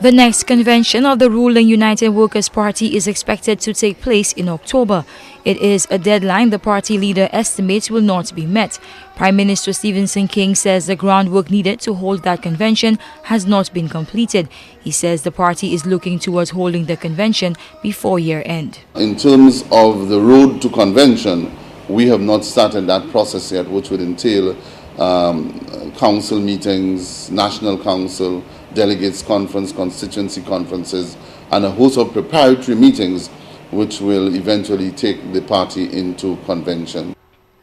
The next convention of the ruling United Workers' Party is expected to take place in October. It is a deadline the party leader estimates will not be met. Prime Minister Stephenson King says the groundwork needed to hold that convention has not been completed. He says the party is looking towards holding the convention before year end. In terms of the road to convention, we have not started that process yet, which would entail council meetings, national council, delegates conference, constituency conferences, and a host of preparatory meetings which will eventually take the party into convention.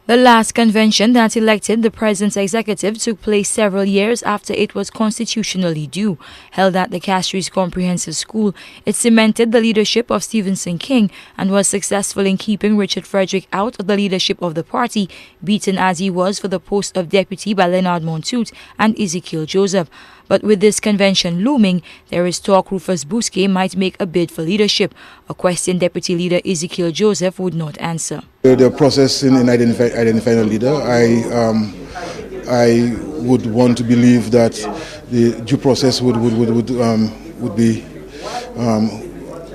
The last convention that elected the present executive took place several years after it was constitutionally due. Held at the Castries Comprehensive School, it cemented the leadership of Stephenson King and was successful in keeping Richard Frederick out of the leadership of the party, beaten as he was for the post of deputy by Leonard Montoute and Ezekiel Joseph. But with this convention looming, there is talk Rufus Bousquet might make a bid for leadership, a question Deputy Leader Ezekiel Joseph would not answer. The process in identifying a leader, I would want to believe that the due process would be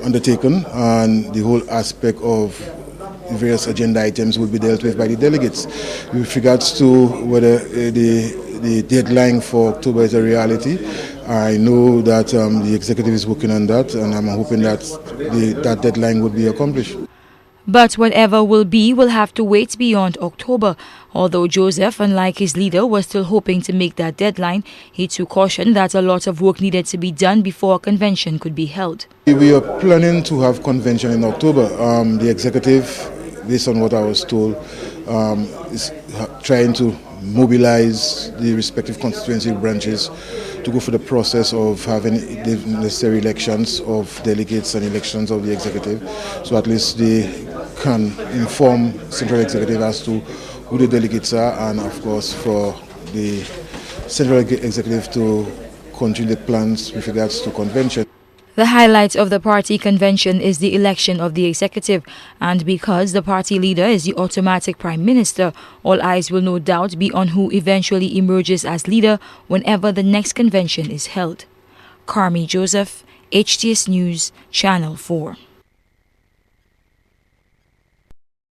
undertaken, and the whole aspect of various agenda items will be dealt with by the delegates. With regards to whether the deadline for October is a reality, I know that the executive is working on that, and I'm hoping that that deadline will be accomplished. But whatever will have to wait beyond October. Although Joseph, unlike his leader, was still hoping to make that deadline, he too cautioned that a lot of work needed to be done before a convention could be held. We are planning to have convention in October. The executive, based on what I was told, is trying to mobilize the respective constituency branches to go for the process of having the necessary elections of delegates and elections of the executive, so at least they can inform central executive as to who the delegates are, and of course for the central executive to continue the plans with regards to convention. The highlight of the party convention is the election of the executive, and because the party leader is the automatic prime minister, all eyes will no doubt be on who eventually emerges as leader whenever the next convention is held. Carmi Joseph, HTS News, Channel 4.